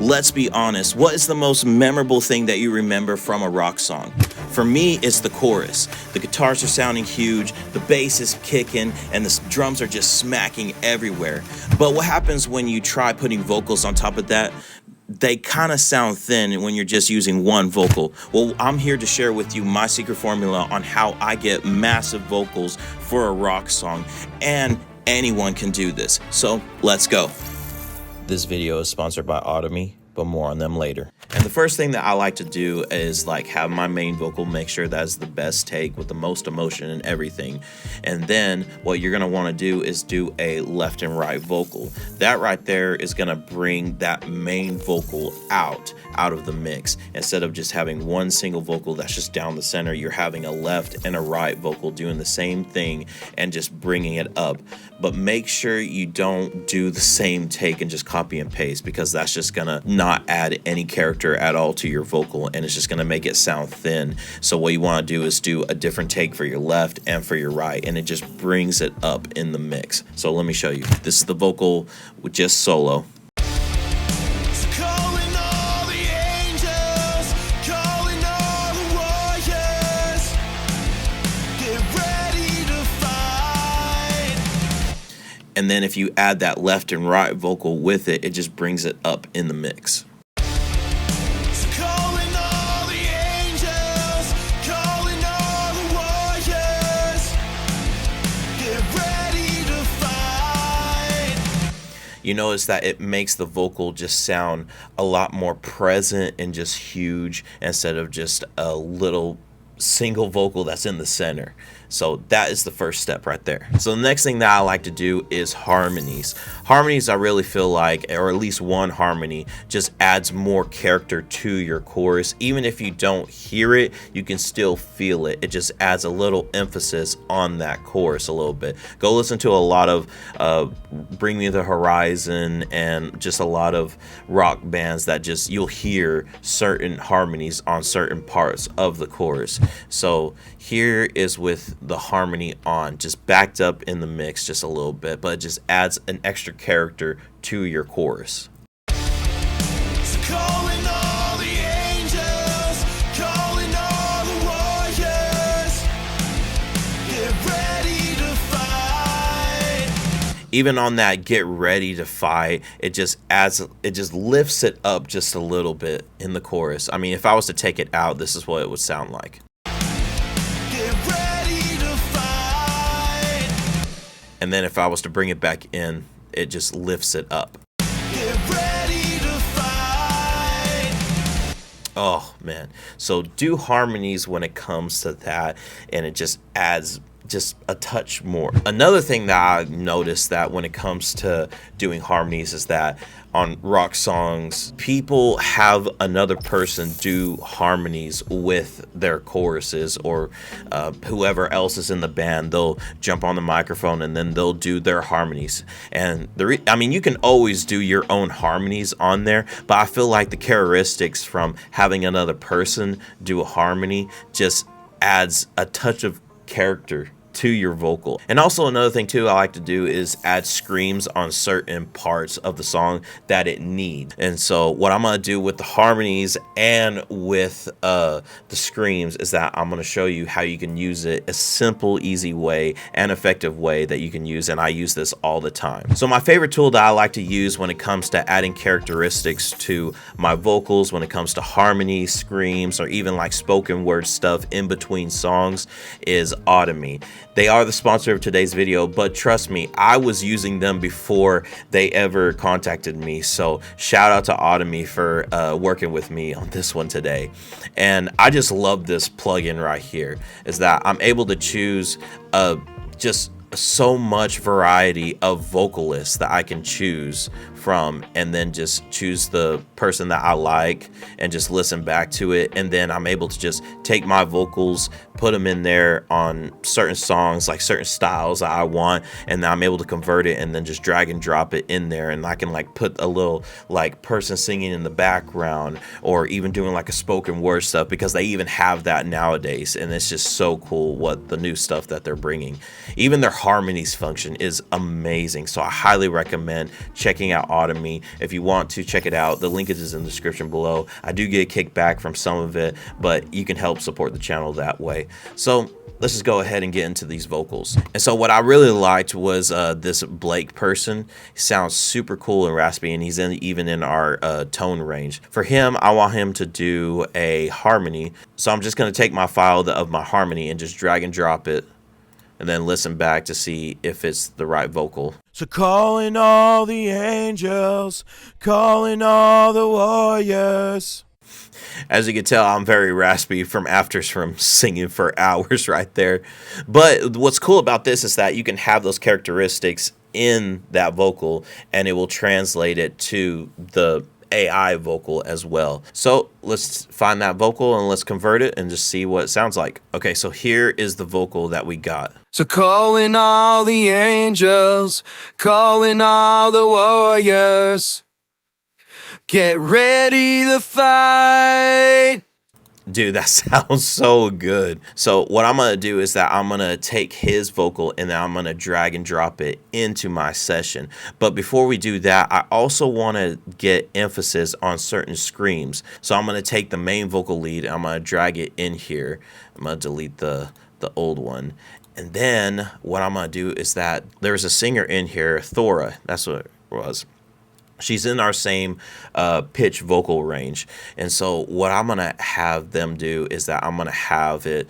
Let's be honest, what is the most memorable thing that you remember from a rock song? For me, it's the chorus. The guitars are sounding huge, the bass is kicking, and the drums are just smacking everywhere. But what happens when you try putting vocals on top of that? They kind of sound thin when you're just using one vocal. Well, I'm here to share with you my secret formula on how I get massive vocals for a rock song, and anyone can do this. So let's go. This video is sponsored by Audemy, but more on them later. And the first thing that I like to do is have my main vocal, make sure that's the best take with the most emotion and everything. And then what you're gonna wanna do is do a left and right vocal. That right there is gonna bring that main vocal out of the mix. Instead of just having one single vocal that's just down the center, you're having a left and a right vocal doing the same thing and just bringing it up. But make sure you don't do the same take and just copy and paste, because that's just gonna not add any character at all to your vocal, and it's just going to make it sound thin. So what you want to do is do a different take for your left and for your right, and it just brings it up in the mix. So let me show you. This is the vocal with just solo. And then if you add that left and right vocal with it, it just brings it up in the mix. You notice that it makes the vocal just sound a lot more present and just huge instead of just a little single vocal that's in the center. So that is the first step right there. So the next thing that I like to do is harmonies. Harmonies, I really feel like, or at least one harmony, just adds more character to your chorus. Even if you don't hear it, you can still feel it. It just adds a little emphasis on that chorus a little bit. Go listen to a lot of Bring Me the Horizon and just a lot of rock bands that just, you'll hear certain harmonies on certain parts of the chorus. So here is with the harmony on, just backed up in the mix just a little bit, but it just adds an extra character to your chorus. Even on that get ready to fight, it just lifts it up just a little bit in the chorus. I mean, if I was to take it out, this is what it would sound like. And then if I was to bring it back in, it just lifts it up. Oh man. So do harmonies when it comes to that, and it just adds just a touch more. Another thing that I noticed that when it comes to doing harmonies is that on rock songs, people have another person do harmonies with their choruses, or whoever else is in the band, they'll jump on the microphone and then they'll do their harmonies. And I mean, you can always do your own harmonies on there, but I feel like the characteristics from having another person do a harmony just adds a touch of character to your vocal. And also another thing too I like to do is add screams on certain parts of the song that it needs. And so what I'm going to do with the harmonies and with the screams is that I'm going to show you how you can use it, a simple, easy way and effective way that you can use, and I use this all the time. So my favorite tool that I like to use when it comes to adding characteristics to my vocals, when it comes to harmony, screams, or even like spoken word stuff in between songs, is Audemy. They are the sponsor of today's video, but trust me, I was using them before they ever contacted me. So shout out to Audemy for working with me on this one today. And I just love this plugin right here, is that I'm able to choose just so much variety of vocalists that I can choose from, and then just choose the person that I like and just listen back to it. And then I'm able to just take my vocals, put them in there on certain songs, like certain styles that I want, and then I'm able to convert it and then just drag and drop it in there. And I can like put a little like person singing in the background, or even doing like a spoken word stuff, because they even have that nowadays. And it's just so cool what the new stuff that they're bringing. Even their harmonies function is amazing. So I highly recommend checking out Audemy. If you want to check it out, the link is in the description below. I do get kickback from some of it, but you can help support the channel that way. So let's just go ahead and get into these vocals. And so what I really liked was this Blake person. He sounds super cool and raspy, and he's even in our tone range. For him, I want him to do a harmony. So I'm just going to take my file of my harmony and just drag and drop it, and then listen back to see if it's the right vocal. So calling all the angels, calling all the warriors. As you can tell, I'm very raspy from singing for hours right there. But what's cool about this is that you can have those characteristics in that vocal, and it will translate it to the AI vocal as well. So let's find that vocal and let's convert it and just see what it sounds like. Okay, so here is the vocal that we got. So calling all the angels, calling all the warriors. Get ready to fight. Dude, that sounds so good. So what I'm going to do is that I'm going to take his vocal and then I'm going to drag and drop it into my session. But before we do that, I also want to get emphasis on certain screams. So I'm going to take the main vocal lead and I'm going to drag it in here. I'm going to delete the old one. And then what I'm going to do is that there's a singer in here, Thora. That's what it was. She's in our same pitch vocal range. And so what I'm going to have them do is that I'm going to have it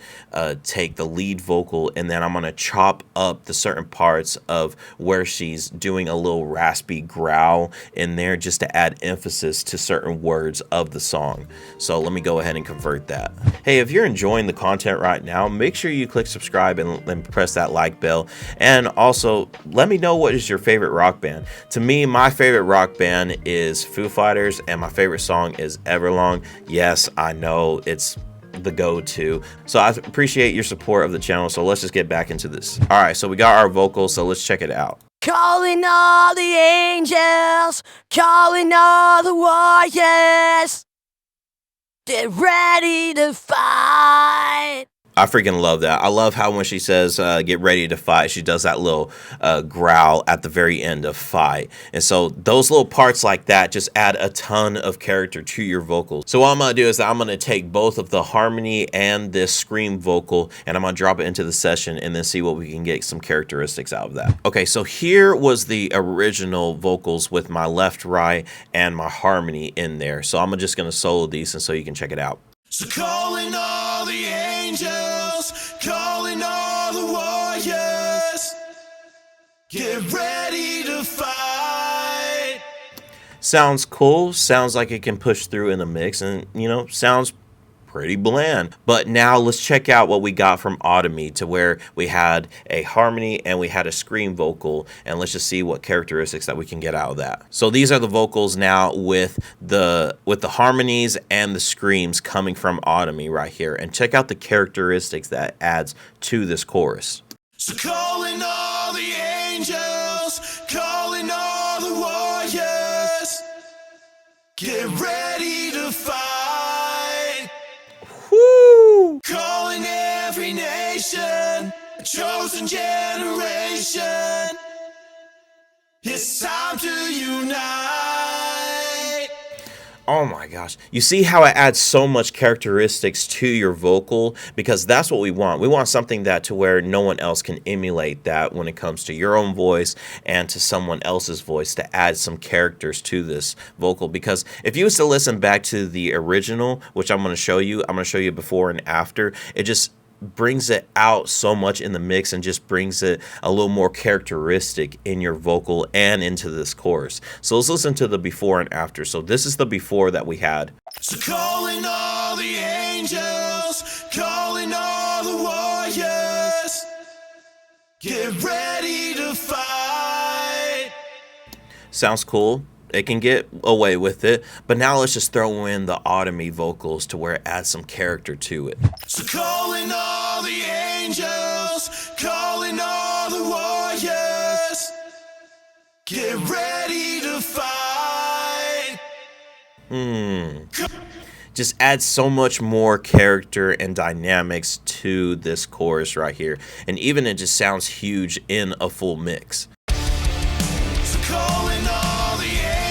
take the lead vocal, and then I'm going to chop up the certain parts of where she's doing a little raspy growl in there just to add emphasis to certain words of the song. So let me go ahead and convert that. Hey, if you're enjoying the content right now, make sure you click subscribe and press that like bell. And also let me know what is your favorite rock band. To me, my favorite rock band is Foo Fighters, and my favorite song is Everlong. Yes, I know it's the go-to. So I appreciate your support of the channel. So let's just get back into this. All right, so we got our vocals, so let's check it out. Calling all the angels, calling all the warriors. Get ready to fight. I freaking love that. I love how when she says get ready to fight, she does that little growl at the very end of fight. And so those little parts like that just add a ton of character to your vocals. So what I'm going to do is that I'm going to take both of the harmony and this scream vocal, and I'm going to drop it into the session and then see what we can get some characteristics out of that. Okay, so here was the original vocals with my left, right, and my harmony in there. So I'm just going to solo these and so you can check it out. So calling all the angels, calling all the warriors. Get ready to fight. Sounds cool. Sounds like it can push through in the mix, and you know, sounds pretty bland. But now let's check out what we got from Audemy, to where we had a harmony and we had a scream vocal, and let's just see what characteristics that we can get out of that. So these are the vocals now with the harmonies and the screams coming from Audemy right here, and check out the characteristics that adds to this chorus. So calling all the angels, calling all the warriors. Get ready to fight. Woo! Calling every nation, a chosen generation. It's time to unite. Oh my gosh. You see how it adds so much characteristics to your vocal? Because that's what we want. We want something that to where no one else can emulate that when it comes to your own voice and to someone else's voice, to add some characters to this vocal. Because if you was to listen back to the original, which I'm going to show you before and after, it just brings it out so much in the mix and just brings it a little more characteristic in your vocal and into this chorus. So let's listen to the before and after. So this is the before that we had. So calling all the angels, calling all the warriors. Get ready to fight. Sounds cool. It can get away with it, but now let's just throw in the Audemy vocals to where it adds some character to it. So calling all the angels, calling all the warriors. Get ready to fight. Just adds so much more character and dynamics to this chorus right here, and even it just sounds huge in a full mix. So calling all the angels.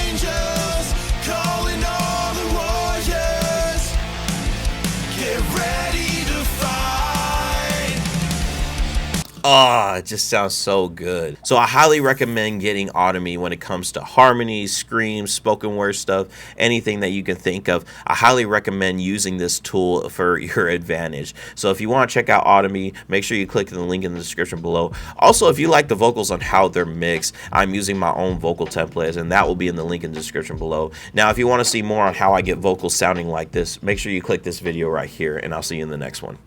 Oh, it just sounds so good. So I highly recommend getting Audemy when it comes to harmonies, screams, spoken word stuff, anything that you can think of. I highly recommend using this tool for your advantage. So if you want to check out Audemy, make sure you click the link in the description below. Also, if you like the vocals on how they're mixed, I'm using my own vocal templates, and that will be in the link in the description below. Now, if you want to see more on how I get vocals sounding like this, make sure you click this video right here, and I'll see you in the next one.